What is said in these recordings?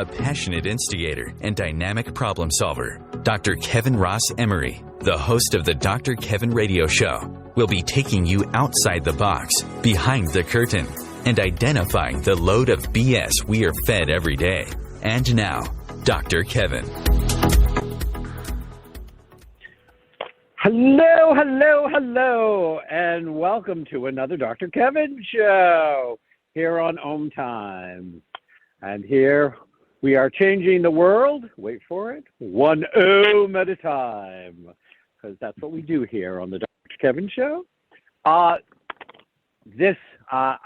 a passionate instigator and dynamic problem solver. Dr. Kevin Ross Emery, the host of the Dr. Kevin Radio Show, will be taking you outside the box, behind the curtain, and identifying the load of BS we are fed every day. And now, Dr. Kevin. Hello, hello, hello, and welcome to another Dr. Kevin Show here on OMTimes. And here we are changing the world, wait for it, one Ohm at a time, because that's what we do here on the Dr. Kevin Show.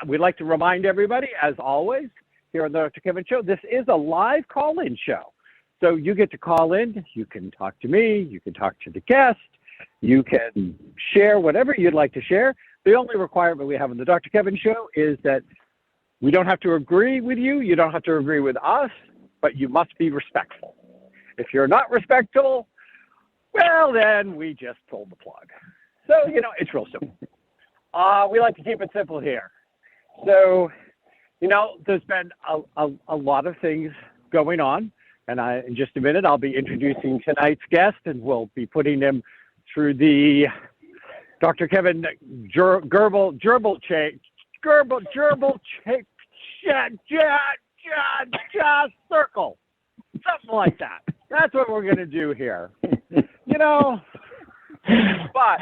We'd like to remind everybody, as always, here on the Dr. Kevin Show, this is a live call-in show. So you get to call in, you can talk to me, you can talk to the guest, you can share whatever you'd like to share. The only requirement we have on the Dr. Kevin Show is that we don't have to agree with you, you don't have to agree with us, but you must be respectful. If you're not respectful, well, then we just pulled the plug. So, it's real simple. We like to keep it simple here. So, there's been a lot of things going on, and in just a minute, I'll be introducing tonight's guest, and we'll be putting him through the Dr. Kevin gerbil circle, something like that. That's what we're going to do here, But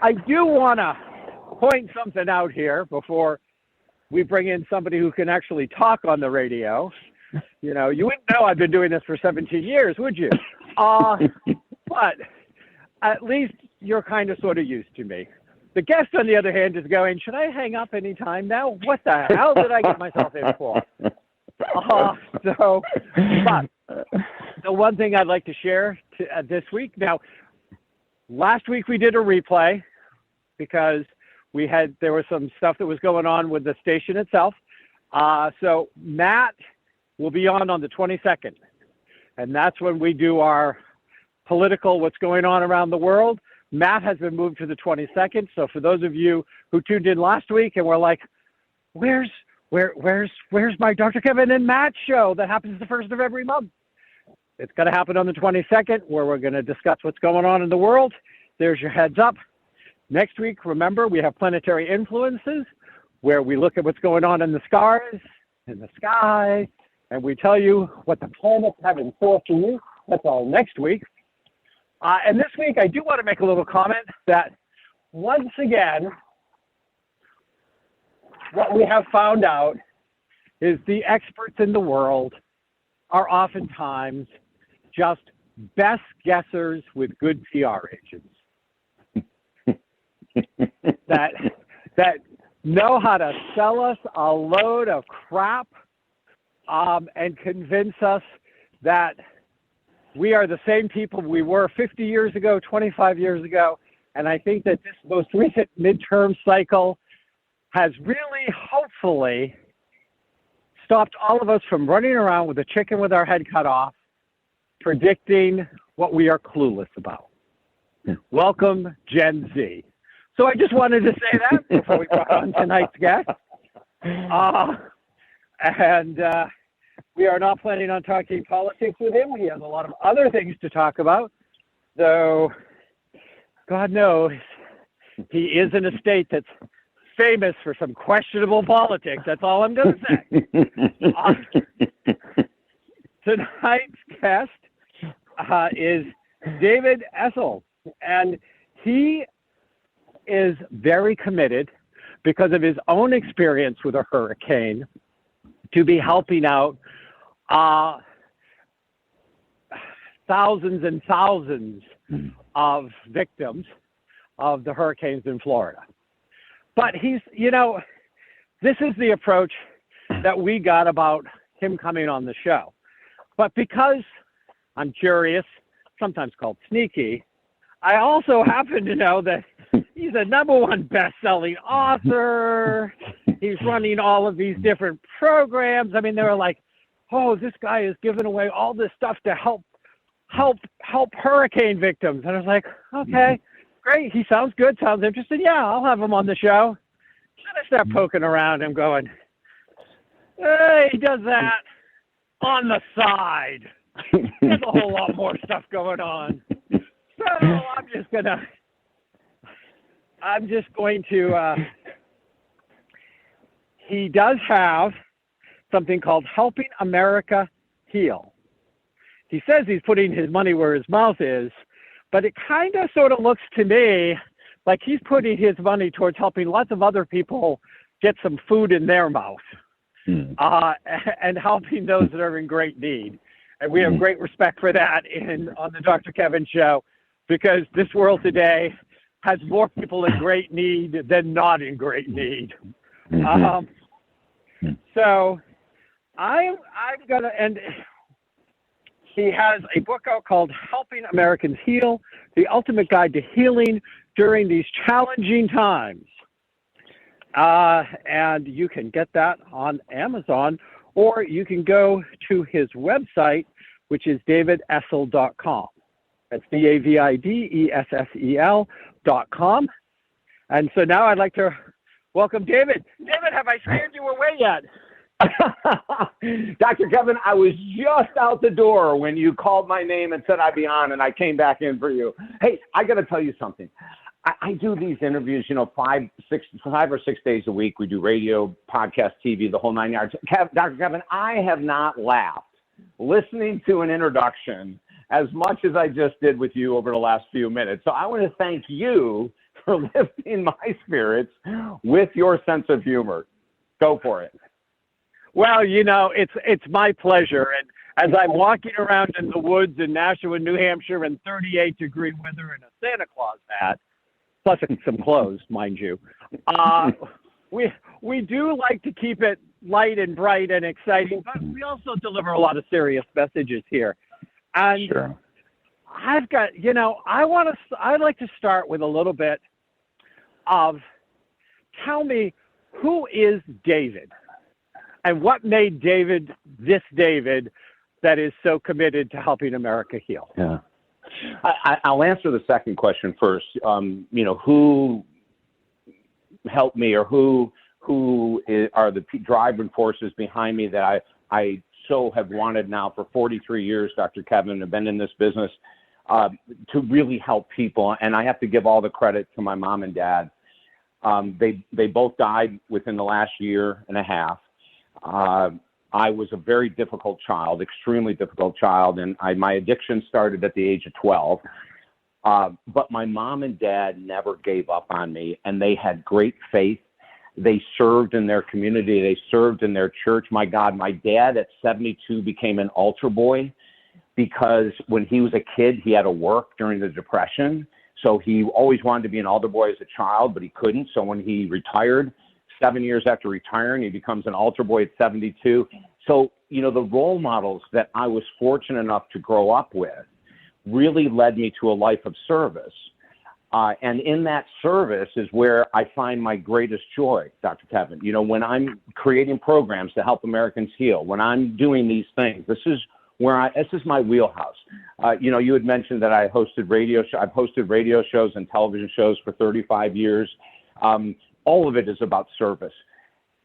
I do want to point something out here before we bring in somebody who can actually talk on the radio. You wouldn't know I've been doing this for 17 years, would you? But at least you're kind of sort of used to me. The guest, on the other hand, is going, should I hang up any time now? What the hell did I get myself in for? But the one thing I'd like to share this week, now, last week we did a replay because there was some stuff that was going on with the station itself. So Matt will be on the 22nd, and that's when we do our political, what's going on around the world. Matt has been moved to the 22nd. So for those of you who tuned in last week and were like, where's my Dr. Kevin and Matt show that happens the first of every month? It's going to happen on the 22nd, where we're going to discuss what's going on in the world. There's your heads up. Next week, remember, we have planetary influences, where we look at what's going on in the stars, in the sky, and we tell you what the planets have in store for you. That's all next week. And this week, I do want to make a little comment that once again, what we have found out is the experts in the world are oftentimes just best guessers with good PR agents that know how to sell us a load of crap and convince us that we are the same people we were 50 years ago, 25 years ago. And I think that this most recent midterm cycle has really, hopefully, stopped all of us from running around with a chicken with our head cut off, predicting what we are clueless about. Welcome, Gen Z. So I just wanted to say that before we brought on tonight's guest. We are not planning on talking politics with him. He has a lot of other things to talk about, though God knows he is in a state that's famous for some questionable politics. That's all I'm going to say. Tonight's guest is David Essel, and he is very committed, because of his own experience with a hurricane, to be helping out thousands and thousands of victims of the hurricanes in Florida. But this is the approach that we got about him coming on the show. But because I'm curious, sometimes called sneaky, I also happen to know that he's a #1 best-selling author. He's running all of these different programs. I mean, they were like, oh, this guy is giving away all this stuff to help hurricane victims. And I was like, okay, great. He sounds good. Sounds interesting. Yeah, I'll have him on the show. Then I start poking around him going, hey, he does that. on the side. There's a whole lot more stuff going on. So I'm just going to, he does have something called Helping America Heal. He says he's putting his money where his mouth is, but it kind of sort of looks to me like he's putting his money towards helping lots of other people get some food in their mouth, and helping those that are in great need. And we have great respect for that on the Dr. Kevin Show, because this world today has more people in great need than not in great need. So I'm going to, and he has a book out called Helping Americans Heal, The Ultimate Guide to Healing During These Challenging Times. And you can get that on Amazon, or you can go to his website, which is davidessel.com. That's DAVIDESSEL.com. And so now I'd like to welcome David. David, have I scared you away yet? Dr. Kevin, I was just out the door when you called my name and said I'd be on, and I came back in for you. Hey, I got to tell you something. I do these interviews, 5 or 6 days a week. We do radio, podcast, TV, the whole 9 yards. Dr. Kevin, I have not laughed listening to an introduction as much as I just did with you over the last few minutes. So I want to thank you for lifting my spirits with your sense of humor. Go for it. Well, it's my pleasure. And as I'm walking around in the woods in Nashua, New Hampshire, in 38-degree weather in a Santa Claus hat, plus some clothes, mind you, we do like to keep it light and bright and exciting, but we also deliver a lot of serious messages here. And sure. I've got, I'd like to start with a little bit of, tell me, who is David? And what made David this David that is so committed to helping America heal? Yeah. I'll answer the second question first. Who helped me, or who are the driving forces behind me that I so have wanted now for 43 years, Dr. Kevin, have been in this business to really help people. And I have to give all the credit to my mom and dad. They both died within the last year and a half. I was a very difficult child, extremely difficult child, and my addiction started at the age of 12. But my mom and dad never gave up on me, and they had great faith. They served in their community. They served in their church. My God, my dad at 72 became an altar boy because when he was a kid, he had to work during the Depression. So he always wanted to be an altar boy as a child, but he couldn't. So when he retired, 7 years after retiring, he becomes an altar boy at 72. So, the role models that I was fortunate enough to grow up with really led me to a life of service. And in that service is where I find my greatest joy, Dr. Kevin. When I'm creating programs to help Americans heal, when I'm doing these things, this is my wheelhouse. You had mentioned that I've hosted radio shows and television shows for 35 years. All of it is about service.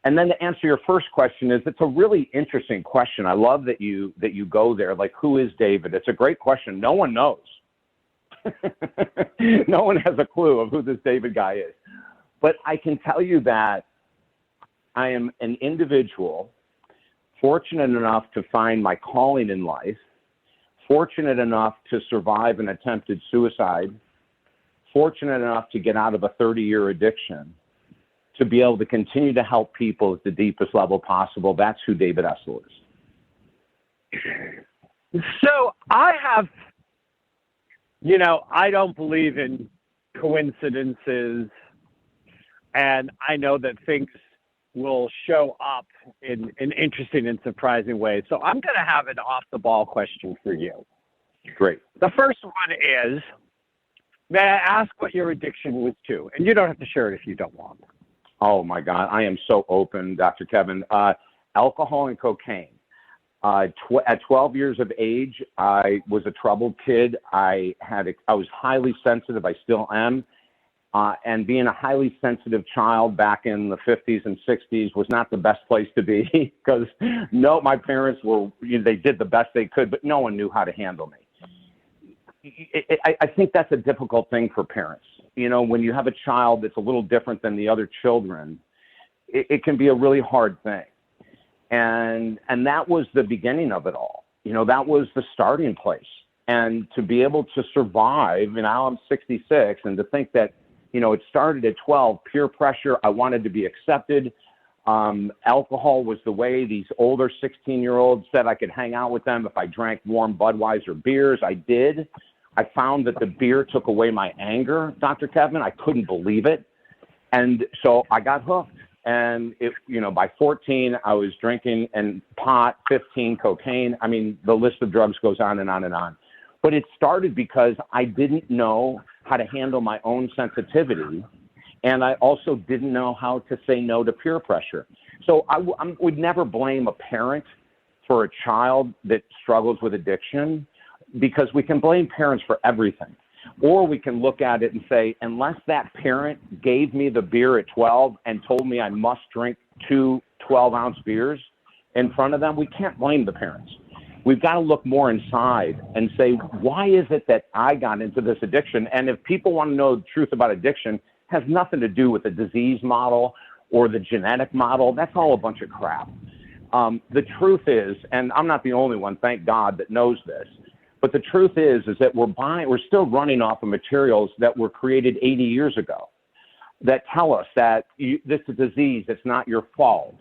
And then to answer your first question it's a really interesting question. I love that you go there. Like, who is David? It's a great question. No one knows. No one has a clue of who this David guy is. But I can tell you that I am an individual fortunate enough to find my calling in life, fortunate enough to survive an attempted suicide, fortunate enough to get out of a 30-year addiction, to be able to continue to help people at the deepest level possible. That's who David Essel is. So I have, I don't believe in coincidences, and I know that things will show up in interesting and surprising ways. So I'm going to have an off-the-ball question for you. Great. The first one is, may I ask what your addiction was to? And you don't have to share it if you don't want. Oh, my God. I am so open, Dr. Kevin. Alcohol and cocaine. At 12 years of age, I was a troubled kid. I was highly sensitive. I still am. And being a highly sensitive child back in the 50s and 60s was not the best place to be because no, my parents were, they did the best they could, but no one knew how to handle me. I think that's a difficult thing for parents. When you have a child that's a little different than the other children, it can be a really hard thing. And that was the beginning of it all. That was the starting place. And to be able to survive, and now I'm 66, and to think that, it started at 12, peer pressure, I wanted to be accepted. Alcohol was the way. These older 16-year-olds said I could hang out with them if I drank warm Budweiser beers. I did. I found that the beer took away my anger, Dr. Kevin. I couldn't believe it. And so I got hooked. And by 14, I was drinking and pot, 15, cocaine. I mean, the list of drugs goes on and on and on. But it started because I didn't know how to handle my own sensitivity. And I also didn't know how to say no to peer pressure. So I would never blame a parent for a child that struggles with addiction, because we can blame parents for everything. Or we can look at it and say, unless that parent gave me the beer at 12 and told me I must drink 2 12-ounce beers in front of them, we can't blame the parents. We've got to look more inside and say, why is it that I got into this addiction? And if people want to know the truth about addiction, it has nothing to do with the disease model or the genetic model. That's all a bunch of crap. The truth is, and I'm not the only one, thank God, that knows this, but the truth is that we're still running off of materials that were created 80 years ago that tell us that this is a disease, it's not your fault.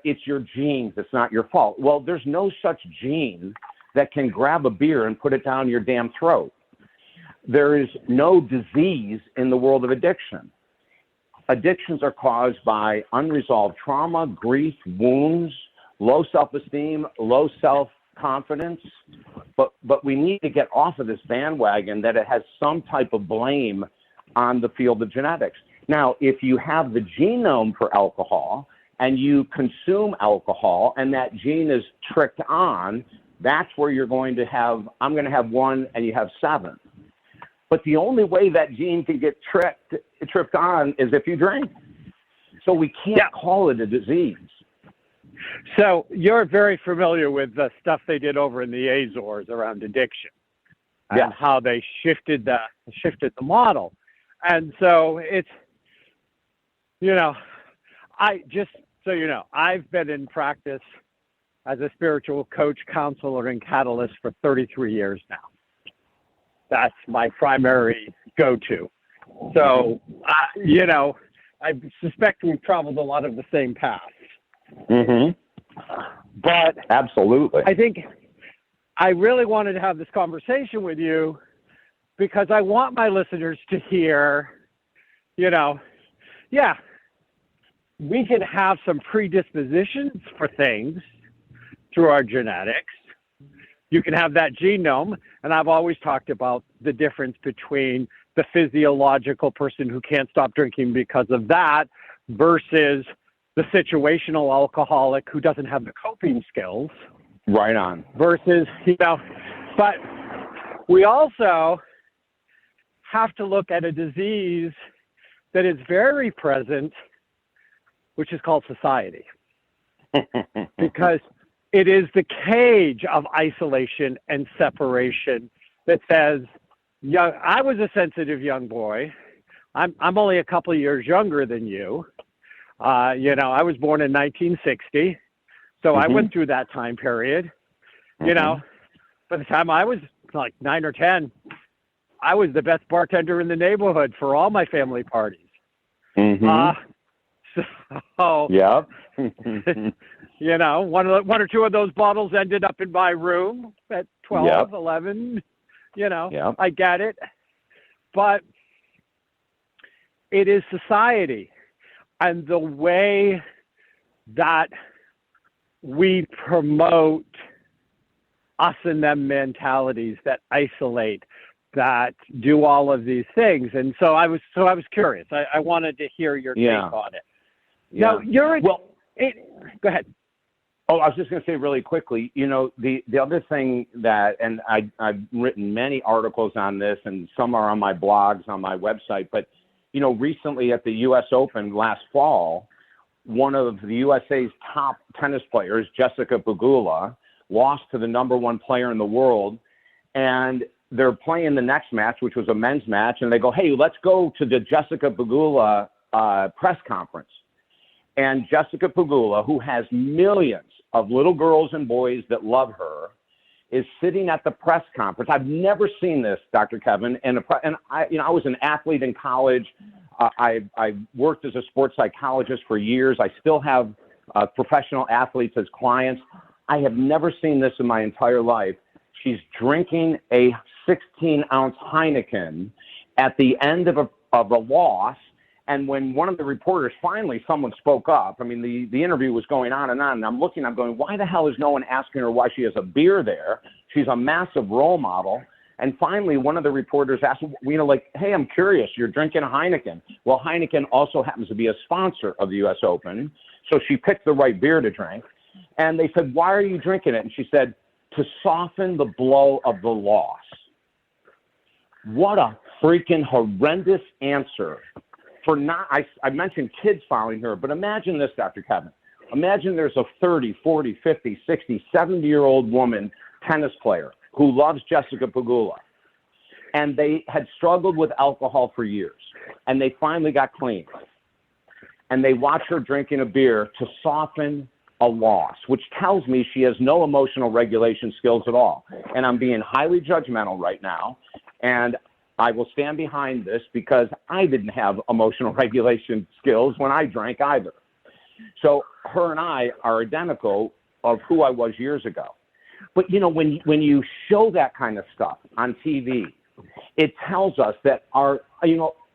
It's your genes, it's not your fault. Well, there's no such gene that can grab a beer and put it down your damn throat. There is no disease in the world of addiction. Addictions are caused by unresolved trauma, grief, wounds, low self-esteem, low self-confidence. But we need to get off of this bandwagon that it has some type of blame on the field of genetics. Now, if you have the genome for alcohol and you consume alcohol and that gene is tricked on, that's where you're going to have, I'm going to have 1 and you have 7. But the only way that gene can get tripped on is if you drink. So we can't call it a disease. So you're very familiar with the stuff they did over in the Azores around addiction and how they shifted the model. And so it's, I've been in practice as a spiritual coach, counselor, and catalyst for 33 years now. That's my primary go-to. So, I suspect we've traveled a lot of the same paths. Mm-hmm. But absolutely, I think I really wanted to have this conversation with you because I want my listeners to hear, we can have some predispositions for things through our genetics. You can have that genome, and I've always talked about the difference between the physiological person who can't stop drinking because of that versus the situational alcoholic who doesn't have the coping skills. Right on. Versus, but we also have to look at a disease that is very present, which is called society. Because it is the cage of isolation and separation that says, I was a sensitive young boy. I'm only a couple of years younger than you. I was born in 1960, so I went through that time period. By the time I was like 9 or 10, I was the best bartender in the neighborhood for all my family parties. So, one or two of those bottles ended up in my room at 12, 11. I get it. But it is society and the way that we promote us and them mentalities that isolate, that do all of these things. And so I was curious. I wanted to hear your take on it. Now, go ahead. Oh, I was just going to say really quickly, the other thing that, and I've written many articles on this, and some are on my blogs, on my website, but, recently at the U.S. Open last fall, one of the USA's top tennis players, Jessica Pegula, lost to the number one player in the world. And they're playing the next match, which was a men's match. And they go, hey, let's go to the Jessica Pegula press conference. And Jessica Pegula, who has millions of little girls and boys that love her, is sitting at the press conference. I've never seen this, Dr. Kevin. And I was an athlete in college. I worked as a sports psychologist for years. I still have professional athletes as clients. I have never seen this in my entire life. She's drinking a 16-ounce Heineken at the end of a loss. And when one of the reporters, finally someone spoke up, I mean, the interview was going on, and I'm going, why the hell is no one asking her why she has a beer there? She's a massive role model. And finally, one of the reporters asked, hey, I'm curious, you're drinking a Heineken. Well, Heineken also happens to be a sponsor of the U.S. Open. So she picked the right beer to drink. And they said, why are you drinking it? And she said, to soften the blow of the loss. What a freaking horrendous answer. I mentioned kids following her, but imagine this, Dr. Kevin. Imagine there's a 30, 40, 50, 60, 70-year-old woman tennis player who loves Jessica Pegula, and they had struggled with alcohol for years, and they finally got clean. And they watch her drinking a beer to soften a loss, which tells me she has no emotional regulation skills at all. And I'm being highly judgmental right now, and I will stand behind this because I didn't have emotional regulation skills when I drank either. So her and I are identical of who I was years ago. But, when you show that kind of stuff on TV, it tells us that the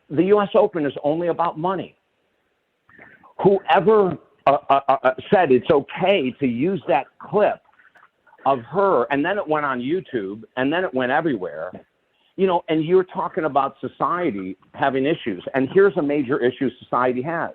U.S. Open is only about money. Whoever said it's okay to use that clip of her, and then it went on YouTube, and then it went everywhere, and you're talking about society having issues. And here's a major issue society has.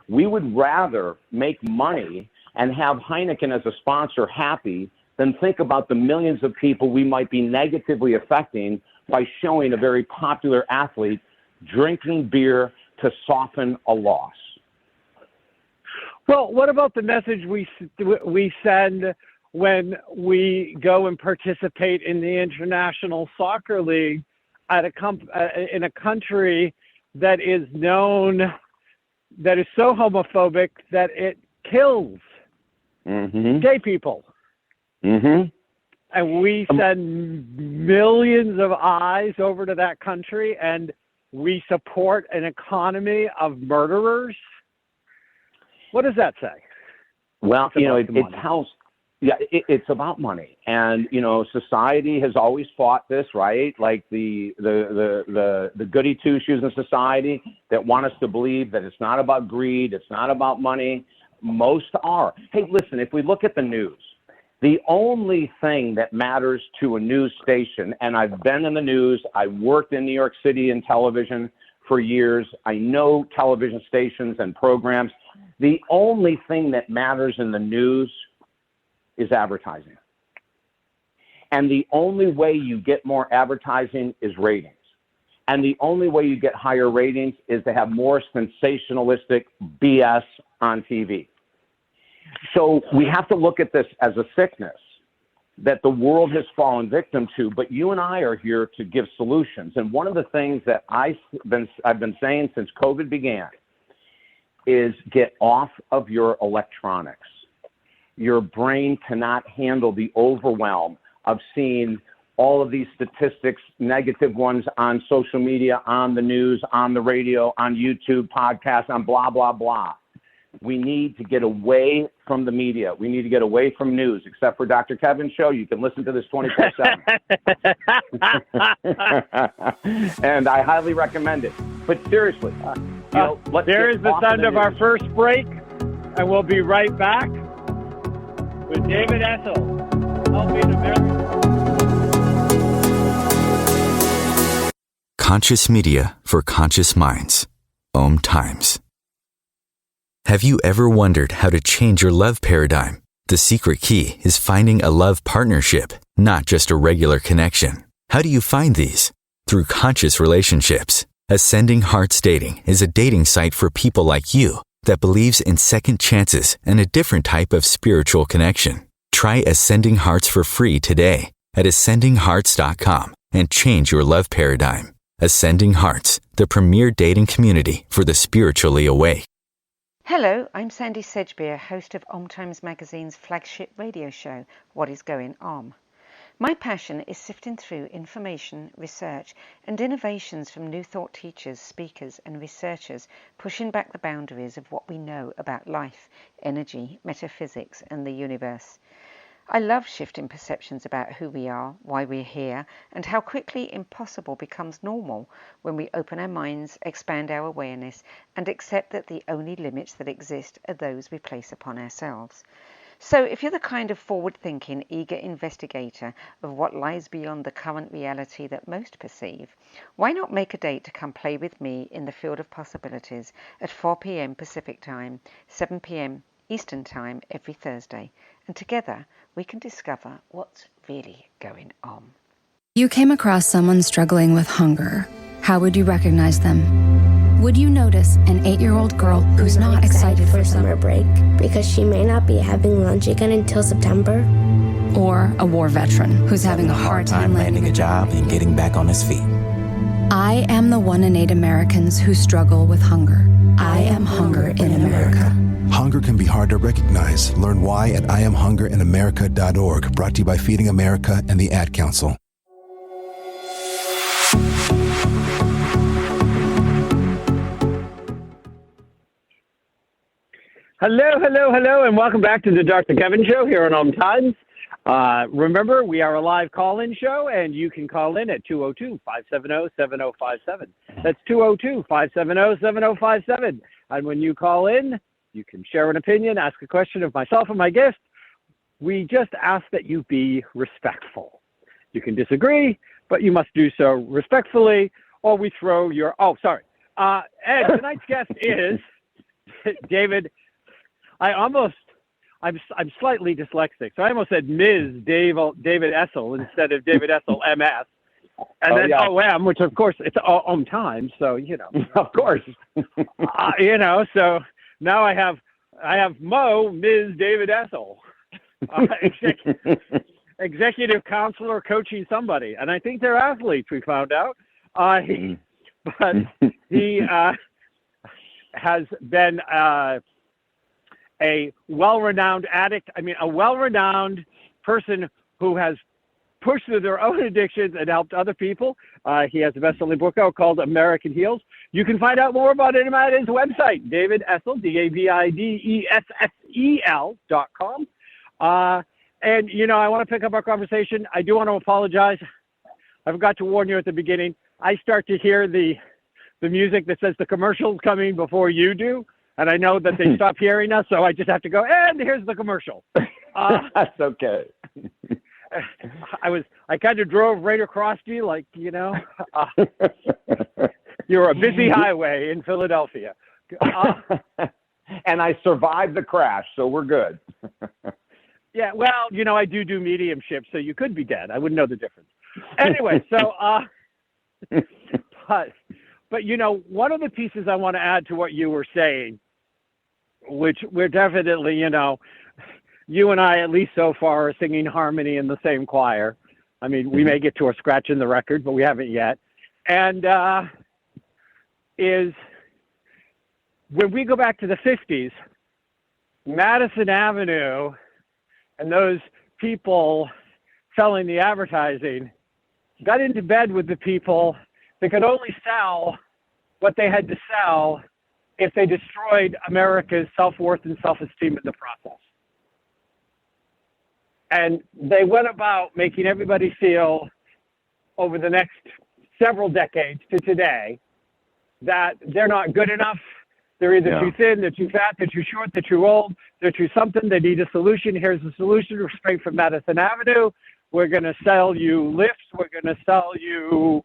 We would rather make money and have Heineken as a sponsor happy than think about the millions of people we might be negatively affecting by showing a very popular athlete drinking beer to soften a loss. Well, what about the message we send when we go and participate in the International Soccer League in a country that is known, that is so homophobic that it kills gay people? Mm-hmm. And we send millions of eyes over to that country, and we support an economy of murderers? What does that say? Well, it tells, it's about money. And, society has always fought this, right? Like the goody two-shoes in society that want us to believe that it's not about greed, it's not about money. Most are. Hey, listen, if we look at the news, the only thing that matters to a news station, and I've been in the news, I worked in New York City in television for years, I know television stations and programs. The only thing that matters in the news is advertising. And the only way you get more advertising is ratings. And the only way you get higher ratings is to have more sensationalistic BS on TV. So we have to look at this as a sickness that the world has fallen victim to, but you and I are here to give solutions. And one of the things that I've been saying since COVID began is get off of your electronics. Your brain cannot handle the overwhelm of seeing all of these statistics, negative ones on social media, on the news, on the radio, on YouTube, podcasts, on blah, blah, blah. We need to get away from the media. We need to get away from news, except for Dr. Kevin's show. You can listen to this 24/7. And I highly recommend it. But seriously, there is the sound of our first break, and we'll be right back with David Essel, helping America. Conscious media for conscious minds. OMTimes. Have you ever wondered how to change your love paradigm? The secret key is finding a love partnership, not just a regular connection. How do you find these? Through conscious relationships. Ascending Hearts Dating is a dating site for people like you that believes in second chances and a different type of spiritual connection. Try Ascending Hearts for free today at ascendinghearts.com and change your love paradigm. Ascending Hearts, the premier dating community for the spiritually awake. Hello, I'm Sandy Sedgbeer, host of OMTimes magazine's flagship radio show, What is Going On? My passion is sifting through information, research, and innovations from new thought teachers, speakers, and researchers pushing back the boundaries of what we know about life, energy, metaphysics, and the universe. I love shifting perceptions about who we are, why we're here, and how quickly impossible becomes normal when we open our minds, expand our awareness, and accept that the only limits that exist are those we place upon ourselves. So if you're the kind of forward-thinking, eager investigator of what lies beyond the current reality that most perceive, why not make a date to come play with me in the field of possibilities at 4 p.m. Pacific Time, 7 p.m. Eastern Time every Thursday, and together we can discover what's really going on. You came across someone struggling with hunger. How would you recognize them? Would you notice an 8-year-old girl who's not excited for summer break because she may not be having lunch again until September? Or a war veteran who's having a hard time landing a job and getting back on his feet? I am the 1 in 8 Americans who struggle with hunger. I am hunger in America. Hunger can be hard to recognize. Learn why at IamHungerInAmerica.org. Brought to you by Feeding America and the Ad Council. Hello, and welcome back to the Dr. Kevin Show here on OMTimes. Remember, we are a live call-in show, and you can call in at 202-570-7057. That's 202-570-7057. And when you call in, you can share an opinion, ask a question of myself and my guest. We just ask that you be respectful. You can disagree, but you must do so respectfully, or we throw your... And tonight's guest is David... I'm slightly dyslexic, so I almost said Ms. David Essel instead of David Essel, MS. And then OM, which of course it's OMTimes, so, Of course. So now I have Mo, Ms. David Essel, executive counselor coaching somebody. And I think they're athletes, we found out. He has been... a well-renowned addict, a well-renowned person who has pushed through their own addictions and helped other people. He has a best-selling book out called American Heals. You can find out more about him at his website, David Essel, DavidEssel.com. And, I want to pick up our conversation. I do want to apologize. I forgot to warn you at the beginning. I start to hear the music that says the commercial's coming before you do. And I know that they stop hearing us, so I just have to go, and here's the commercial. That's okay. I kind of drove right across you, you're a busy highway in Philadelphia. And I survived the crash, so we're good. Yeah, well, I do mediumship, so you could be dead. I wouldn't know the difference. Anyway, so, but one of the pieces I want to add to what you were saying, which we're definitely, you and I, at least so far, are singing harmony in the same choir. We may get to a scratch in the record, but we haven't yet. And is when we go back to the 50s, Madison Avenue and those people selling the advertising got into bed with the people that could only sell what they had to sell if they destroyed America's self-worth and self-esteem in the process. And they went about making everybody feel over the next several decades to today that they're not good enough. They're either too thin, they're too fat, they're too short, they're too old, they're too something, they need a solution. Here's the solution. We're straight from Madison Avenue. We're going to sell you lifts. We're going to sell you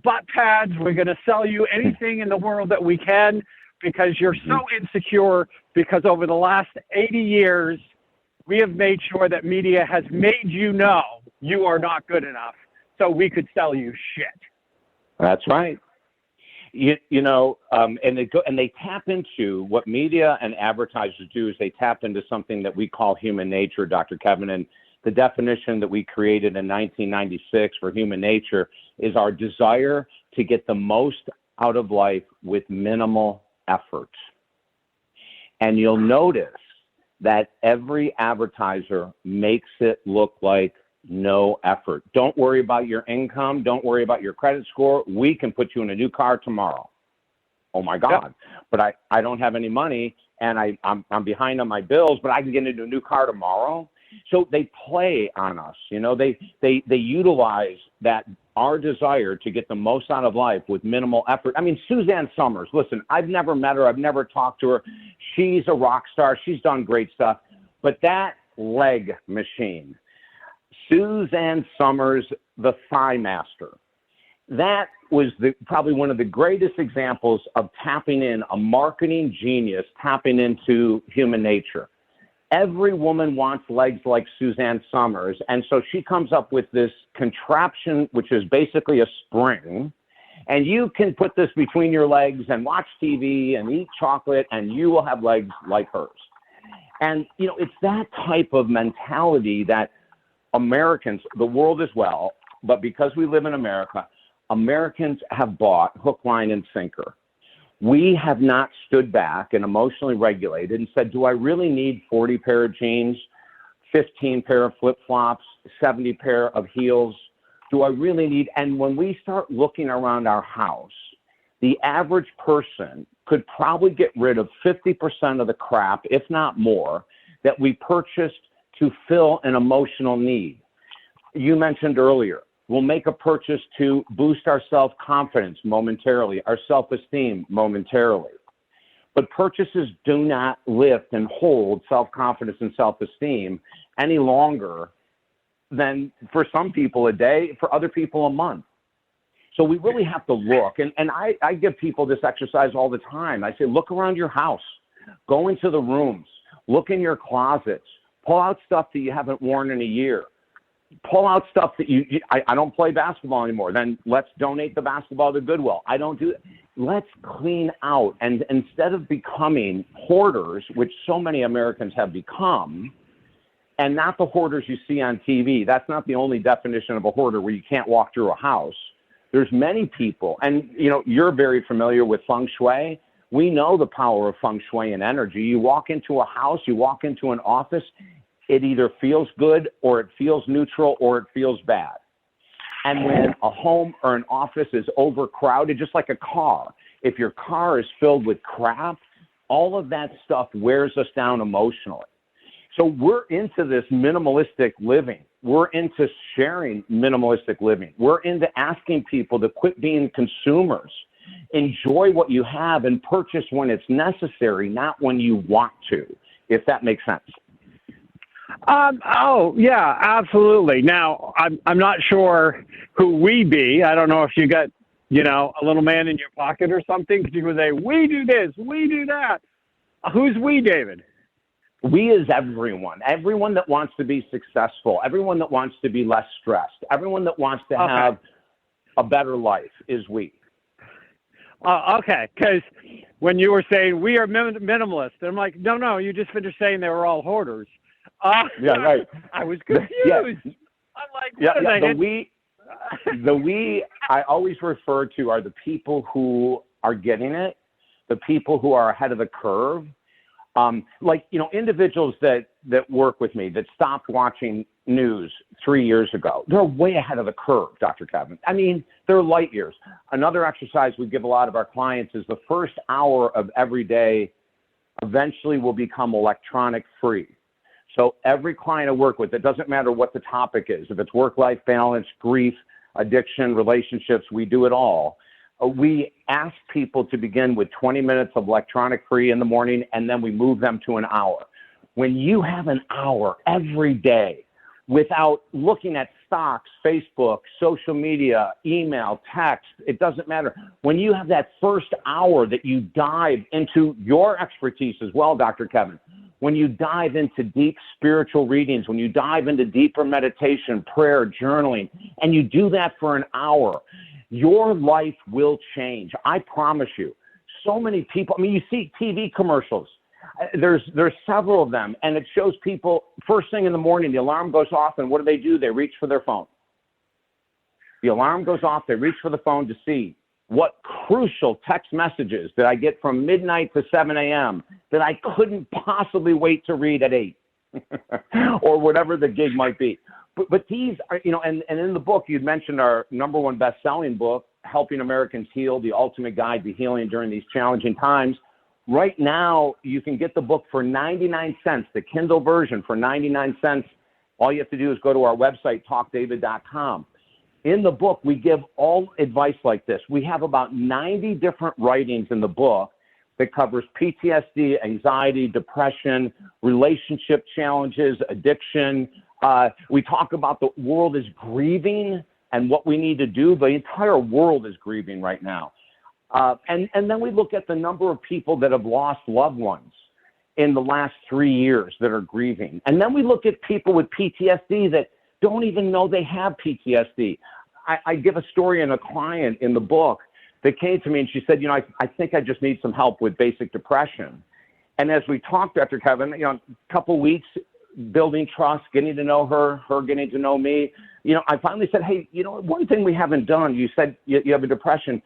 butt pads. We're going to sell you anything in the world that we can because you're so insecure, because over the last 80 years, we have made sure that media has made you know you are not good enough so we could sell you shit. That's right. And they tap into what media and advertisers do is they tap into something that we call human nature, Dr. Kevin. And the definition that we created in 1996 for human nature is our desire to get the most out of life with minimal effort. And you'll notice that every advertiser makes it look like no effort. Don't worry about your income. Don't worry about your credit score. We can put you in a new car tomorrow. Oh my God. Yep. But I don't have any money and I'm behind on my bills, but I can get into a new car tomorrow. So they play on us, they utilize that, our desire to get the most out of life with minimal effort. I mean, Suzanne Summers, listen, I've never met her. I've never talked to her. She's a rock star. She's done great stuff. But that leg machine, Suzanne Summers, the Thigh Master, that was probably one of the greatest examples of tapping in, a marketing genius tapping into human nature. Every woman wants legs like Suzanne Summers, and so she comes up with this contraption, which is basically a spring, and you can put this between your legs and watch TV and eat chocolate, and you will have legs like hers. And, it's that type of mentality that Americans, the world as well, but because we live in America, Americans have bought hook, line, and sinker. We have not stood back and emotionally regulated and said, do I really need 40 pair of jeans, 15 pair of flip-flops, 70 pair of heels? Do I really need? And when we start looking around our house, the average person could probably get rid of 50% of the crap, if not more, that we purchased to fill an emotional need. You mentioned earlier, we'll make a purchase to boost our self-confidence momentarily, our self-esteem momentarily. But purchases do not lift and hold self-confidence and self-esteem any longer than, for some people, a day, for other people, a month. So we really have to look. And I give people this exercise all the time. I say, look around your house. Go into the rooms. Look in your closets. Pull out stuff that you haven't worn in a year. Pull out stuff that I don't play basketball anymore. Then let's donate the basketball to Goodwill. I don't do it. Let's clean out. And instead of becoming hoarders, which so many Americans have become, and not the hoarders you see on TV. That's not the only definition of a hoarder where you can't walk through a house. There's many people, and you're very familiar with feng shui. We know the power of feng shui and energy. You walk into a house, you walk into an office, it either feels good or it feels neutral or it feels bad. And when a home or an office is overcrowded, just like a car, if your car is filled with crap, all of that stuff wears us down emotionally. So we're into this minimalistic living. We're into sharing minimalistic living. We're into asking people to quit being consumers. Enjoy what you have and purchase when it's necessary, not when you want to, if that makes sense. Oh, yeah, absolutely. Now, I'm not sure who we be. I don't know if you got, a little man in your pocket or something, because you would say, we do this, we do that. Who's we, David? We is everyone that wants to be successful, everyone that wants to be less stressed, everyone that wants to have a better life is we. Okay, because when you were saying we are minimalists, I'm like, no, you just finished saying they were all hoarders. Yeah, right. I was confused. Yeah. I'm like, the we I always refer to are the people who are getting it, the people who are ahead of the curve. Individuals that work with me that stopped watching news 3 years ago, they're way ahead of the curve, Dr. Kevin. I mean, they're light years. Another exercise we give a lot of our clients is the first hour of every day eventually will become electronic free. So every client I work with, it doesn't matter what the topic is. If it's work-life balance, grief, addiction, relationships, we do it all. We ask people to begin with 20 minutes of electronic free in the morning, and then we move them to an hour. When you have an hour every day without looking at stocks, Facebook, social media, email, text, it doesn't matter. When you have that first hour that you dive into your expertise as well, Dr. Kevin, when you dive into deep spiritual readings, when you dive into deeper meditation, prayer, journaling, and you do that for an hour, Your life will change. I promise you. So many people, I mean, you see TV commercials. There's several of them, and it shows people first thing in the morning, the alarm goes off, and what do? They reach for their phone. The alarm goes off, they reach for the phone to see what crucial text messages that I get from midnight to 7 a.m. that I couldn't possibly wait to read at 8 or whatever the gig might be. But these are, you know, and in the book, you'd mentioned our #1 best-selling book, Helping Americans Heal, The Ultimate Guide to Healing During These Challenging Times. Right now, you can get the book for 99 cents, the Kindle version for 99 cents. All you have to do is go to our website, talkdavid.com. In the book, we give all advice like this. We have about 90 different writings in the book that covers PTSD, anxiety, depression, relationship challenges, addiction. We talk about the world is grieving and what we need to do. The entire world is grieving right now. And then we look at the number of people that have lost loved ones in the last 3 years that are grieving. And then we look at people with PTSD that don't even know they have PTSD. I give a story in a client in the book that came to me and she said, you know, I think I just need some help with basic depression. And as we talked, Dr. Kevin, you know, a couple weeks, building trust, getting to know her getting to know me, you know, I finally said, hey, you know, one thing we haven't done, you said you have a depression.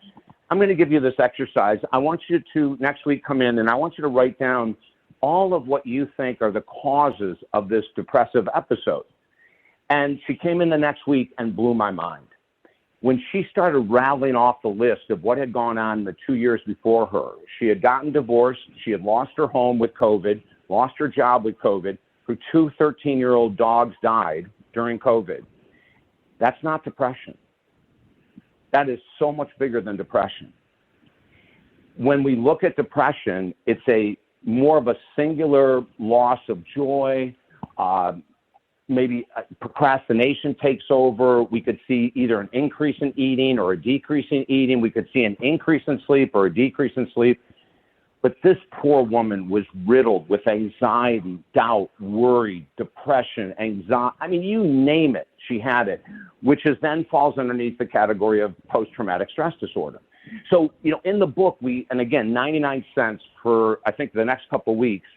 I'm going to give you this exercise. I want you to next week come in and I want you to write down all of what you think are the causes of this depressive episode. And she came in the next week and blew my mind. When she started rattling off the list of what had gone on the 2 years before her, she had gotten divorced, she had lost her home with COVID, lost her job with COVID, her 2 13-year-old dogs died during COVID. That's not depression. That is so much bigger than depression. When we look at depression, it's a more of a singular loss of joy, maybe procrastination takes over. We could see either an increase in eating or a decrease in eating. We could see an increase in sleep or a decrease in sleep. But this poor woman was riddled with anxiety, doubt, worry, depression, anxiety. I mean, you name it, she had it, which is then falls underneath the category of post-traumatic stress disorder. So, you know, in the book, and again, 99 cents for, I think, the next couple of weeks,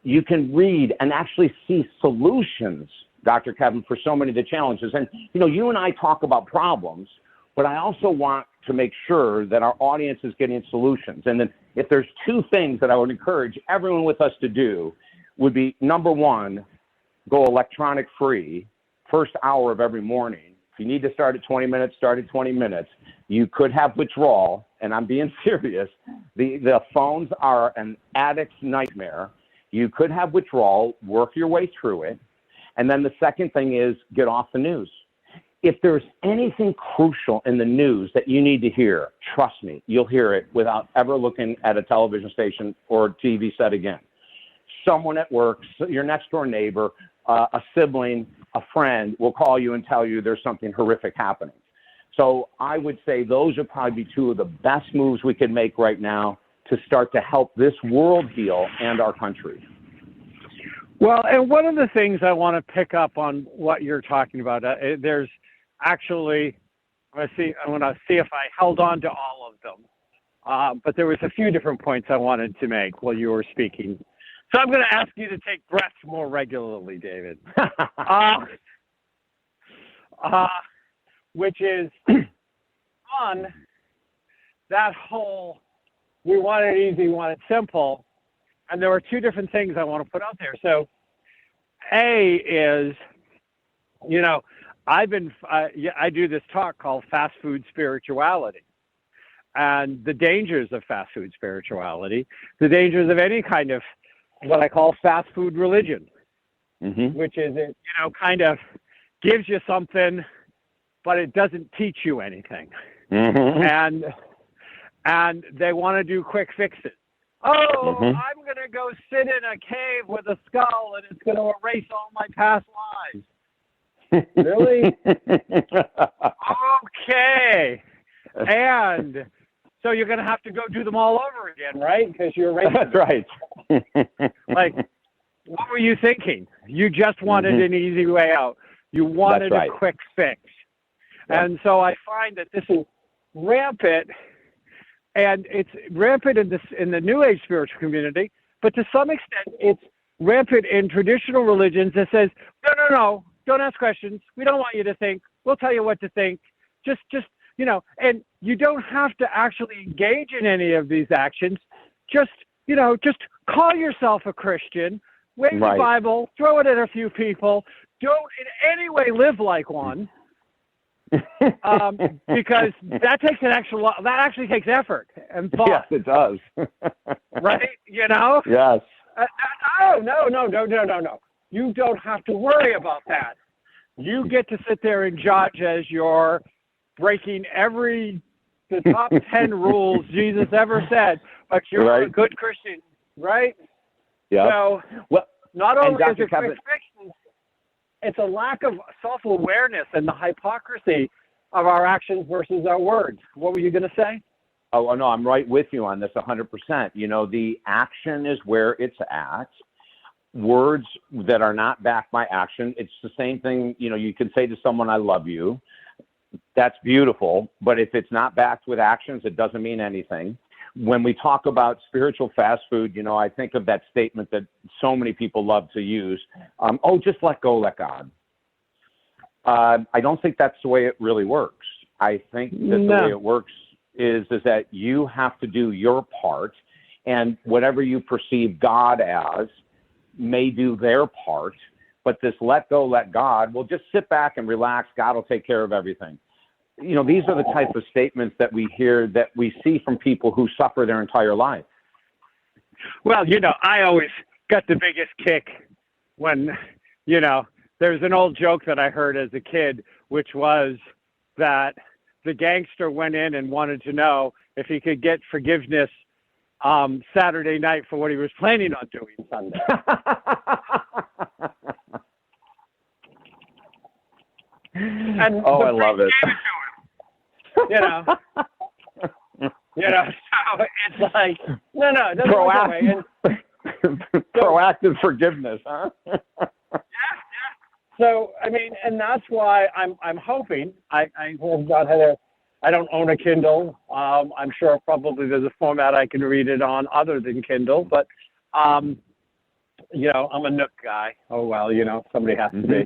you can read and actually see solutions, Dr. Kevin, for so many of the challenges. And, you know, you and I talk about problems, but I also want to make sure that our audience is getting solutions. And then if there's 2 things that I would encourage everyone with us to do would be, #1, go electronic free, first hour of every morning. If you need to start at 20 minutes, start at 20 minutes. You could have withdrawal, and I'm being serious. The phones are an addict's nightmare. You could have withdrawal, work your way through it. And then the second thing is get off the news. If there's anything crucial in the news that you need to hear, trust me, you'll hear it without ever looking at a television station or TV set again. Someone at work, your next door neighbor, a sibling, a friend will call you and tell you there's something horrific happening. So I would say those would probably be 2 of the best moves we could make right now to start to help this world heal and our country. Well, and one of the things I want to pick up on what you're talking about, there's actually, I want to see if I held on to all of them. But there was a few different points I wanted to make while you were speaking. So I'm going to ask you to take breaths more regularly, David. Which is on that whole, we want it easy, we want it simple. And there were 2 different things I want to put out there. So A is, you know, I do this talk called Fast Food Spirituality and the dangers of fast food spirituality, the dangers of any kind of what I call fast food religion, which is, it, you know, kind of gives you something, but it doesn't teach you anything. And they want to do quick fixes. Oh, I'm going to go sit in a cave with a skull and it's going to erase all my past lives. Really? Okay. And so you're going to have to go do them all over again, right? Because you're erasing. That's right. Like, what were you thinking? You just wanted an easy way out. You wanted a quick fix. Yep. And so I find that this is rampant, and it's rampant in the New Age spiritual community, but to some extent it's rampant in traditional religions that says, no, don't ask questions. We don't want you to think. We'll tell you what to think. Just and you don't have to actually engage in any of these actions. Just call yourself a Christian, wave the Bible, throw it at a few people. Don't in any way live like one, because that actually takes effort and thought. Yes, it does. Right? Yes. No. You don't have to worry about that. You get to sit there and judge as you're breaking the top 10 rules Jesus ever said, but you're a good Christian, right? Yeah. So, not only is it quick fixes, it's a lack of self-awareness and the hypocrisy of our actions versus our words. What were you going to say? Oh, no, I'm right with you on this 100%. The action is where it's at. Words that are not backed by action, it's the same thing. You can say to someone, I love you. That's beautiful. But if it's not backed with actions, it doesn't mean anything. When we talk about spiritual fast food, I think of that statement that so many people love to use. Just let go, let God. I don't think that's the way it really works. I think that the way it works is that you have to do your part, and whatever you perceive God as may do their part. But this let go, let God, well, just sit back and relax. God will take care of everything. These are the type of statements that we hear, that we see from people who suffer their entire life. Well, I always got the biggest kick when, there's an old joke that I heard as a kid, which was that the gangster went in and wanted to know if he could get forgiveness Saturday night for what he was planning on doing Sunday. And I love it. So it's like, no, it doesn't work that way. Proactive forgiveness, huh? Yeah. So, and that's why I'm hoping, I don't own a Kindle. I'm sure probably there's a format I can read it on other than Kindle, but, I'm a Nook guy. Oh, well, somebody has to be.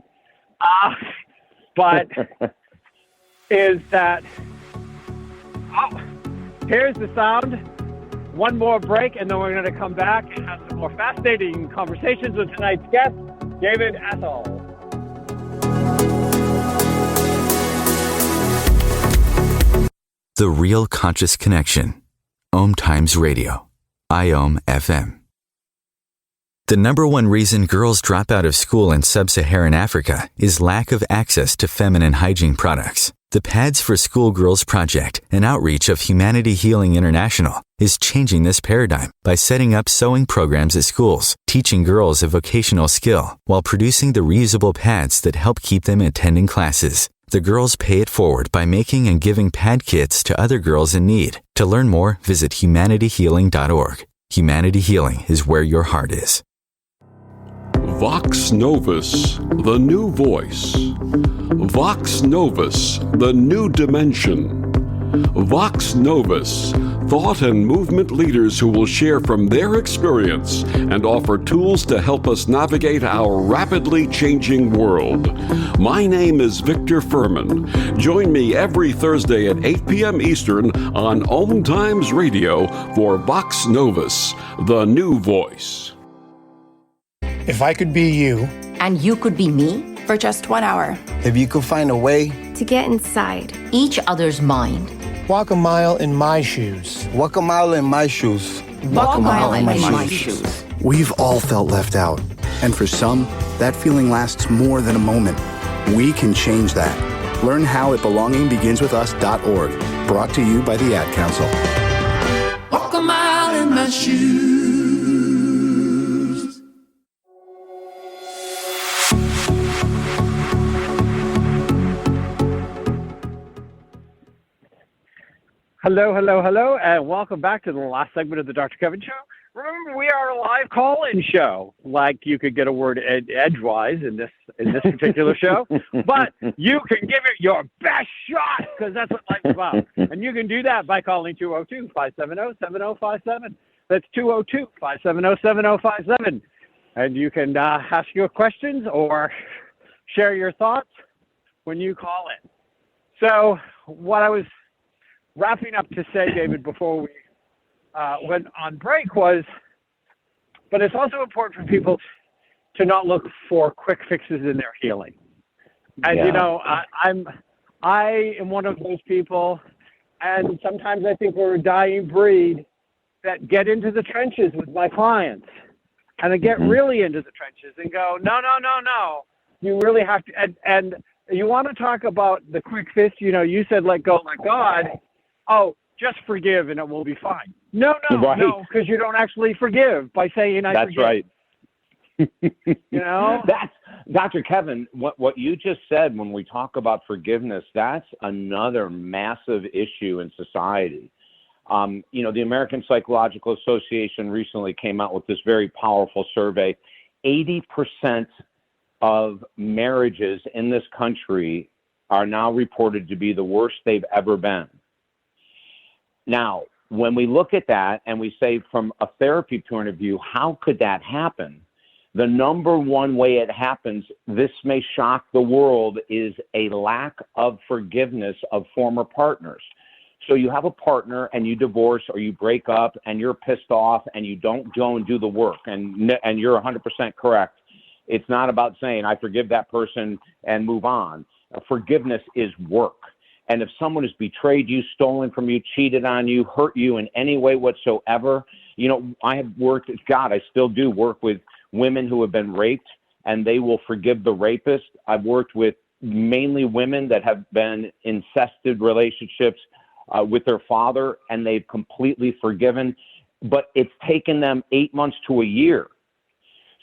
But is that, here's the sound. One more break, and then we're going to come back and have some more fascinating conversations with tonight's guest, David Essel. The Real Conscious Connection. OMTimes Radio. IOM FM. The number one reason girls drop out of school in sub-Saharan Africa is lack of access to feminine hygiene products. The Pads for Schoolgirls Project, an outreach of Humanity Healing International, is changing this paradigm by setting up sewing programs at schools, teaching girls a vocational skill, while producing the reusable pads that help keep them attending classes. The girls pay it forward by making and giving pad kits to other girls in need. To learn more, visit humanityhealing.org. Humanity Healing is where your heart is. Vox Novus, the new voice. Vox Novus, the new dimension. Vox Novus, thought and movement leaders who will share from their experience and offer tools to help us navigate our rapidly changing world. My name is Victor Furman. Join me every Thursday at 8 p.m. Eastern on OMTimes Radio for Vox Novus, the new voice. If I could be you. And you could be me? For just 1 hour. If you could find a way. To get inside. Each other's mind. Walk a mile in my shoes. Walk a mile in my shoes. Walk a mile in my shoes. We've all felt left out. And for some, that feeling lasts more than a moment. We can change that. Learn how at belongingbeginswithus.org. Brought to you by the Ad Council. Walk a mile in my shoes. Hello, and welcome back to the last segment of the Dr. Kevin Show, Remember, we are a live call-in show. Like you could get a word edgewise in this particular show, but you can give it your best shot because that's what life's about. And you can do that by calling 202-570-7057. That's 202-570-7057. And you can ask your questions or share your thoughts when you call in. So what I was wrapping up to say, David, before we went on break was, but it's also important for people to not look for quick fixes in their healing. And, you know, I am one of those people, and sometimes I think we're a dying breed that get into the trenches with my clients. And I get really into the trenches and go, no. You really have to, and you want to talk about the quick fix, you know, you said let go, let God. Oh, just forgive and it will be fine. No, because you don't actually forgive by saying I forgive. That's right. You know? That's, Dr. Kevin, what you just said when we talk about forgiveness, that's another massive issue in society. You know, the American Psychological Association recently came out with this very powerful survey. 80% of marriages in this country are now reported to be the worst they've ever been. Now, when we look at that and we say from a therapy point of view, how could that happen? The number one way it happens, this may shock the world, is a lack of forgiveness of former partners. So you have a partner and you divorce or you break up and you're pissed off and you don't go and do the work. And you're 100% correct. It's not about saying, I forgive that person and move on. Forgiveness is work. And if someone has betrayed you, stolen from you, cheated on you, hurt you in any way whatsoever, you know, I have worked, God, I still do work with women who have been raped and they will forgive the rapist. I've worked with mainly women that have been incested relationships with their father and they've completely forgiven, but it's taken them 8 months to a year.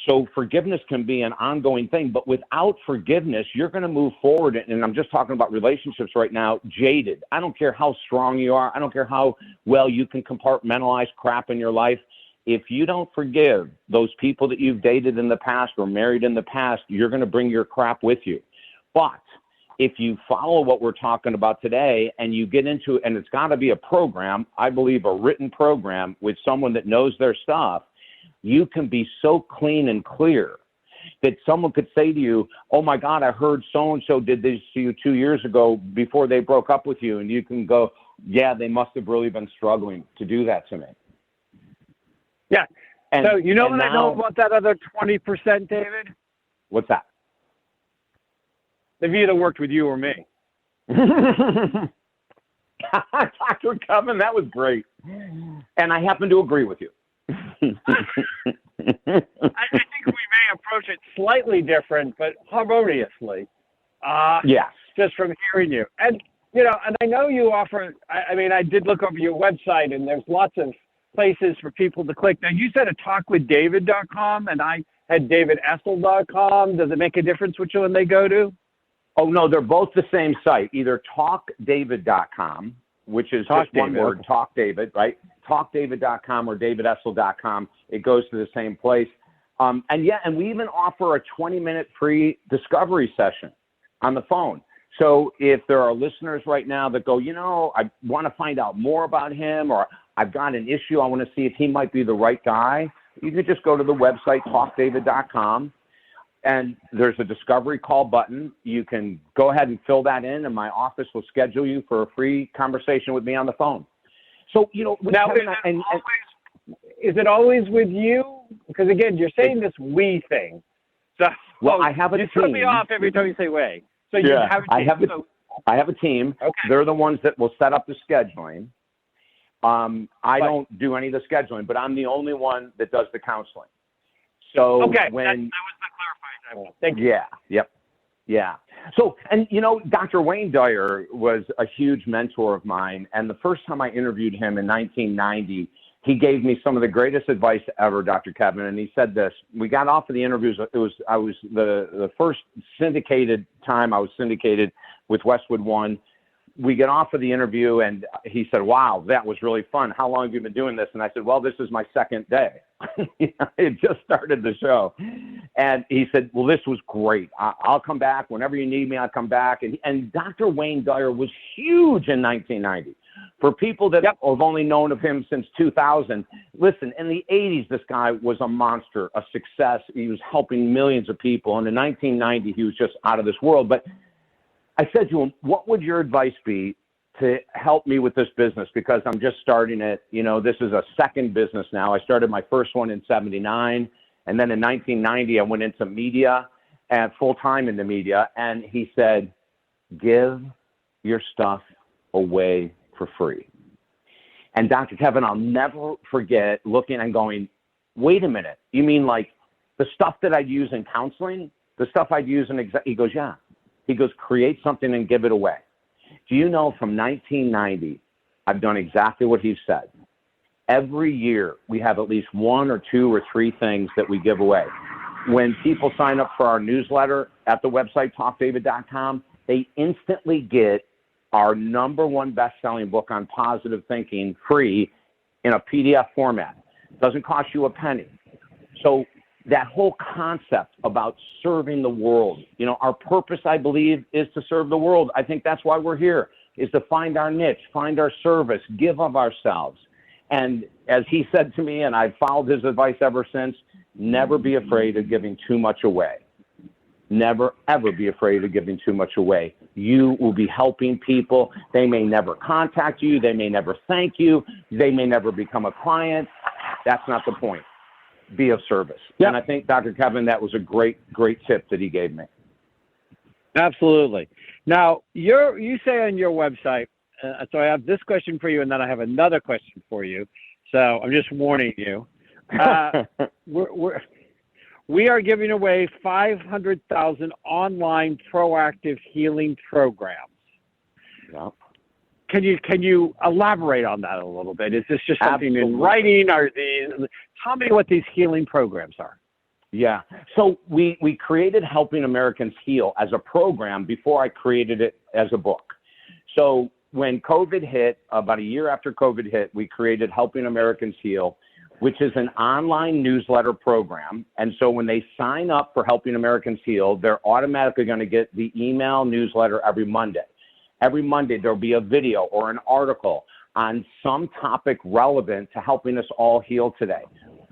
So forgiveness can be an ongoing thing, but without forgiveness, you're going to move forward. And I'm just talking about relationships right now, jaded. I don't care how strong you are. I don't care how well you can compartmentalize crap in your life. If you don't forgive those people that you've dated in the past or married in the past, you're going to bring your crap with you. But if you follow what we're talking about today and you get into, and it's got to be a program, I believe a written program with someone that knows their stuff, you can be so clean and clear that someone could say to you, oh my God, I heard so-and-so did this to you 2 years ago before they broke up with you. And you can go, yeah, they must have really been struggling to do that to me. Yeah. And, so you know what now, I know about that other 20%, David? What's that? They've either worked with you or me. Dr. Kevin, that was great. And I happen to agree with you. I think we may approach it slightly different, but harmoniously. Yes. Just from hearing you. And, you know, and I know you offer, I mean, I did look over your website and there's lots of places for people to click. Now, you said a talkwithdavid.com and I had davidessel.com. Does it make a difference which one they go to? Oh, no, they're both the same site, either talkdavid.com, which is just one word, Talk David, right? TalkDavid.com or DavidEssel.com. It goes to the same place. And we even offer a 20-minute free discovery session on the phone. So if there are listeners right now that go, you know, I want to find out more about him, or I've got an issue, I want to see if he might be the right guy, you can just go to the website, TalkDavid.com. And there's a discovery call button. You can go ahead and fill that in, and my office will schedule you for a free conversation with me on the phone. So, you know, now, is it always with you? Because, again, you're saying this we thing. So, well, I have a team. You throw me off every time you say we. So you have a team. I have a team. Okay. They're the ones that will set up the scheduling. I don't do any of the scheduling, but I'm the only one that does the counseling. So okay, when, that was the clarifying I want. Thank you. Yeah, yep. Yeah. So, and you know, Dr. Wayne Dyer was a huge mentor of mine. And the first time I interviewed him in 1990, he gave me some of the greatest advice ever, Dr. Kevin. And he said this, we got off of the interviews. I was the first syndicated time I was syndicated with Westwood One. we get off of the interview, and he said, "Wow, that was really fun. How long have you been doing this?" And I said, "Well, this is my second day." It just started the show. And he said, "Well, this was great. I'll come back. Whenever you need me, I'll come back." And Dr. Wayne Dyer was huge in 1990. For people that have only known of him since 2000, listen, in the 80s, this guy was a monster, a success. He was helping millions of people. And in 1990, he was just out of this world. But I said to him, "What would your advice be to help me with this business? Because I'm just starting it. You know, this is a second business now. I started my first one in 79. And then in 1990, I went into media and full-time in the media." And he said, "Give your stuff away for free." And Dr. Kevin, I'll never forget looking and going, "Wait a minute. You mean like the stuff that I'd use in counseling, the stuff I'd use in he goes, "Yeah." He goes, "Create something and give it away." Do you know from 1990, I've done exactly what he said. Every year, we have at least one or two or three things that we give away. When people sign up for our newsletter at the website, talkdavid.com, they instantly get our #1 best-selling book on positive thinking free in a PDF format. It doesn't cost you a penny. So that whole concept about serving the world, you know, our purpose, I believe, is to serve the world. I think that's why we're here, is to find our niche, find our service, give of ourselves. And as he said to me, and I've followed his advice ever since, never be afraid of giving too much away. Never, ever be afraid of giving too much away. You will be helping people. They may never contact you. They may never thank you. They may never become a client. That's not the point. Be of service. Yep. And I think, Dr. Kevin, that was a great, great tip that he gave me. Absolutely. Now, you say on your website, so I have this question for you, and then I have another question for you. So I'm just warning you. We are giving away 500,000 online proactive healing programs. Yep. Can you elaborate on that a little bit? Is this just something Absolutely. in writing? Tell me what these healing programs are. Yeah. So we created Helping Americans Heal as a program before I created it as a book. So when COVID hit, about a year after COVID hit, we created Helping Americans Heal, which is an online newsletter program. And so when they sign up for Helping Americans Heal, they're automatically going to get the email newsletter every Monday. Every Monday, there'll be a video or an article on some topic relevant to helping us all heal today.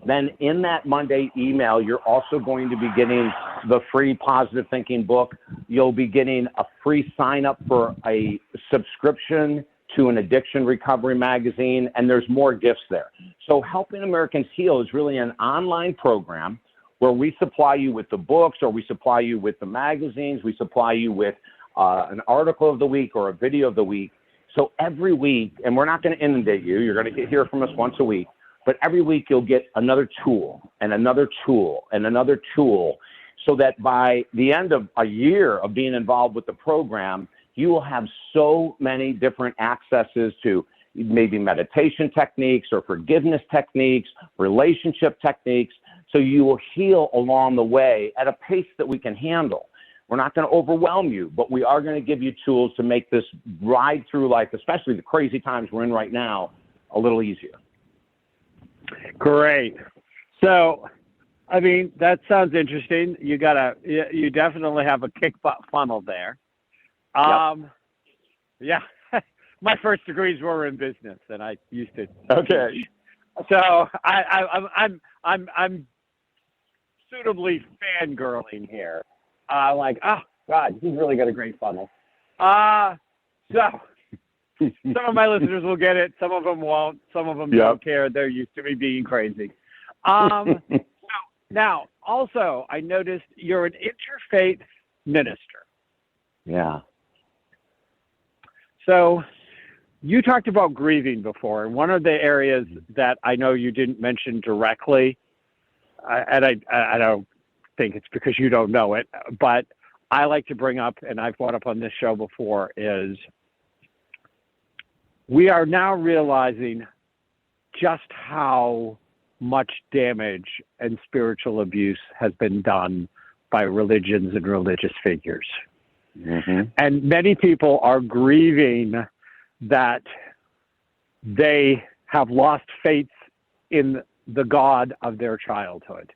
Then in that Monday email, you're also going to be getting the free Positive Thinking book. You'll be getting a free sign up for a subscription to an addiction recovery magazine, and there's more gifts there. So Helping Americans Heal is really an online program where we supply you with the books, or we supply you with the magazines, we supply you with an article of the week or a video of the week. So every week, and we're not going to inundate you, you're going to hear from us once a week, but every week you'll get another tool and another tool and another tool, so that by the end of a year of being involved with the program, you will have so many different accesses to maybe meditation techniques or forgiveness techniques, relationship techniques, so you will heal along the way at a pace that we can handle. We're not going to overwhelm you, but we are going to give you tools to make this ride through life, especially the crazy times we're in right now, a little easier. Great. So, I mean, that sounds interesting. You definitely have a kick butt funnel there. Yeah. My first degrees were in business, and I used to. Okay. So I'm suitably fangirling here. Like, oh God, he's really got a great funnel. So some of my listeners will get it. Some of them won't. Some of them don't care. They're used to me being crazy. Now, also, I noticed you're an interfaith minister. Yeah. So you talked about grieving before, and one of the areas that I know you didn't mention directly, and I don't think it's because you don't know it, but I like to bring up, and I've brought up on this show before, is we are now realizing just how much damage and spiritual abuse has been done by religions and religious figures. And many people are grieving that they have lost faith in the God of their childhood.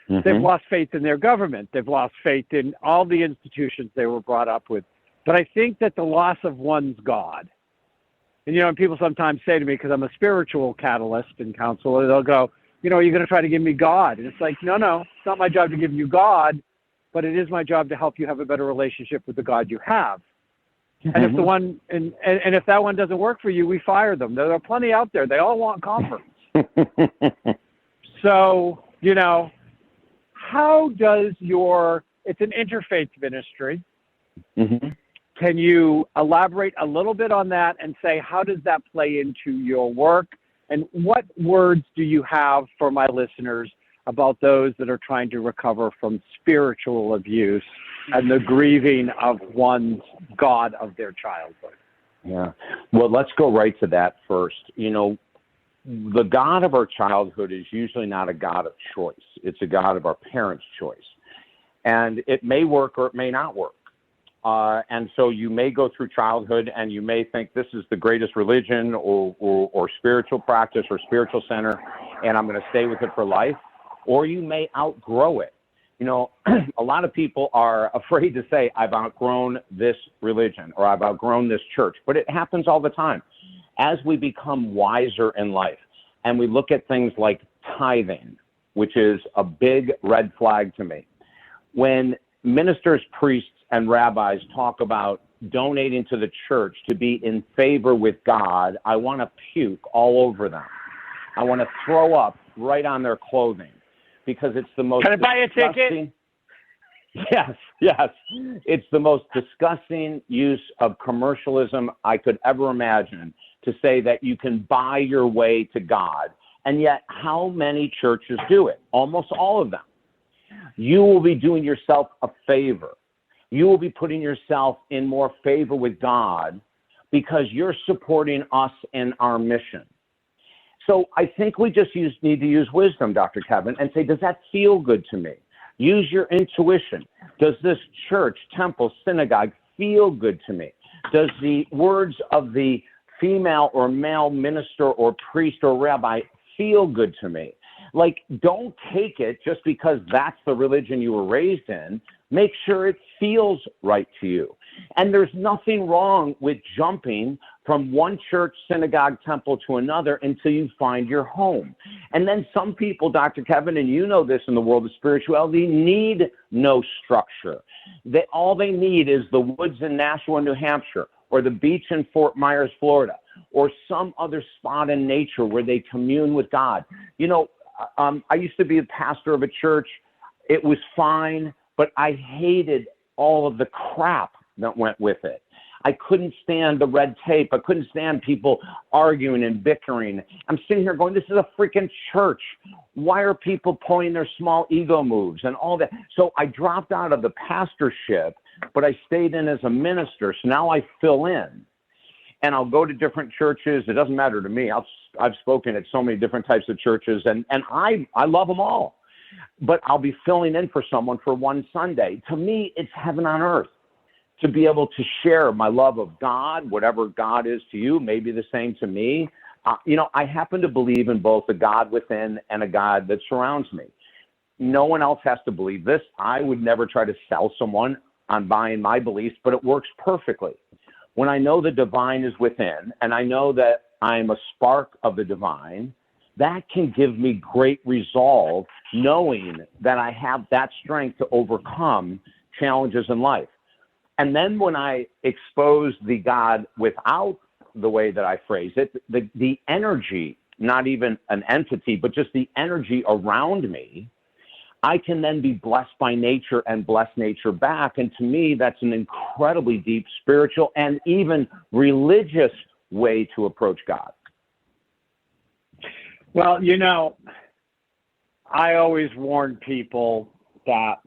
They've lost faith in their government. They've lost faith in all the institutions they were brought up with. But I think that the loss of one's God, and, and people sometimes say to me, because I'm a spiritual catalyst and counselor, they'll go, you're going to try to give me God. And it's like, no, it's not my job to give you God, but it is my job to help you have a better relationship with the God you have. And if the one, and if that one doesn't work for you, we fire them. There are plenty out there. They all want conference. So, how does it's an interfaith ministry. Can you elaborate a little bit on that and say, how does that play into your work? And what words do you have for my listeners about those that are trying to recover from spiritual abuse and the grieving of one's God of their childhood? Yeah. Well, let's go right to that first. The God of our childhood is usually not a God of choice. It's a God of our parents' choice. And it may work or it may not work. And so you may go through childhood and you may think this is the greatest religion or spiritual practice or spiritual center, and I'm going to stay with it for life. Or you may outgrow it. A lot of people are afraid to say, I've outgrown this religion or I've outgrown this church, but it happens all the time. As we become wiser in life and we look at things like tithing, which is a big red flag to me. When ministers, priests, and rabbis talk about donating to the church to be in favor with God, I want to puke all over them. I want to throw up right on their clothing because it's the most disgusting. Can I buy a ticket? Yes. It's the most disgusting use of commercialism I could ever imagine, to say that you can buy your way to God. And yet, how many churches do it? Almost all of them. You will be doing yourself a favor. You will be putting yourself in more favor with God because you're supporting us in our mission. So I think we just need to use wisdom, Dr. Kevin, and say, does that feel good to me? Use your intuition. Does this church, temple, synagogue feel good to me? Does the words of the female or male minister or priest or rabbi feel good to me? Like, don't take it just because that's the religion you were raised in. Make sure it feels right to you. And there's nothing wrong with jumping from one church, synagogue, temple to another until you find your home. And then some people, Dr. Kevin, and you know this in the world of spirituality, need no structure. All they need is the woods in Nashua, New Hampshire, or the beach in Fort Myers, Florida, or some other spot in nature where they commune with God. I used to be a pastor of a church. It was fine, but I hated all of the crap that went with it. I couldn't stand the red tape. I couldn't stand people arguing and bickering. I'm sitting here going, this is a freaking church. Why are people pulling their small ego moves and all that? So I dropped out of the pastorship, but I stayed in as a minister. So now I fill in. And I'll go to different churches. It doesn't matter to me. I've spoken at so many different types of churches, and I love them all. But I'll be filling in for someone for one Sunday. To me, it's heaven on earth to be able to share my love of God, whatever God is to you, maybe the same to me. I happen to believe in both a God within and a God that surrounds me. No one else has to believe this. I would never try to sell someone on buying my beliefs, but it works perfectly. When I know the divine is within and I know that I'm a spark of the divine, that can give me great resolve knowing that I have that strength to overcome challenges in life. And then when I expose the God without the way that I phrase it, the energy, not even an entity, but just the energy around me, I can then be blessed by nature and bless nature back. And to me, that's an incredibly deep spiritual and even religious way to approach God. Well, I always warn people that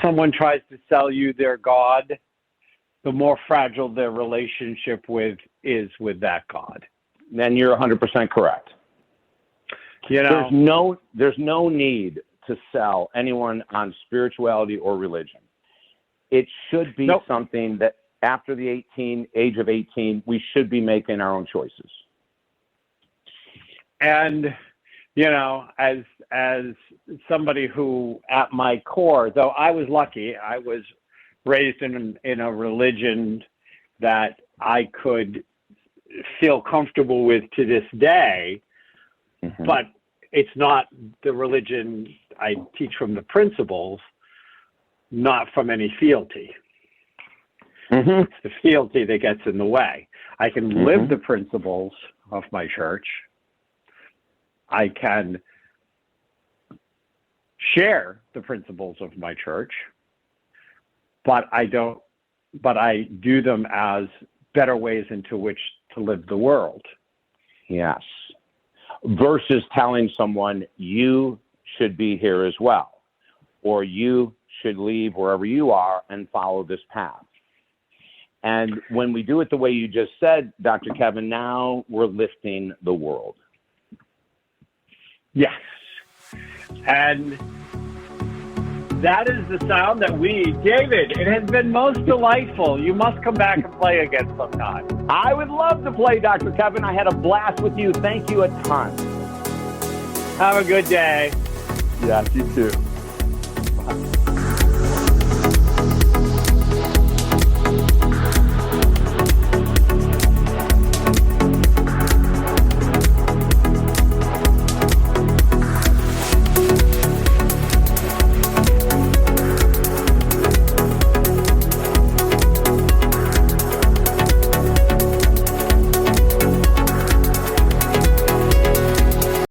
someone tries to sell you their God, the more fragile their relationship is with that God. Then you're 100% correct. There's no need to sell anyone on spirituality or religion. it should be something that after the age of 18, we should be making our own choices. And, you know, as somebody who at my core, though I was lucky, I was raised in a religion that I could feel comfortable with to this day, but it's not the religion I teach from the principles, not from any fealty. It's the fealty that gets in the way. I can live the principles of my church. I can share the principles of my church, but I do them as better ways into which to live the world. Yes. Versus telling someone you should be here as well, or you should leave wherever you are and follow this path. And when we do it the way you just said, Dr. Kevin, now we're lifting the world. Yes. And that is the sound that David, it has been most delightful. You must come back and play again sometime. I would love to play, Dr. Kevin. I had a blast with you. Thank you a ton. Have a good day. Yes, you too. Bye.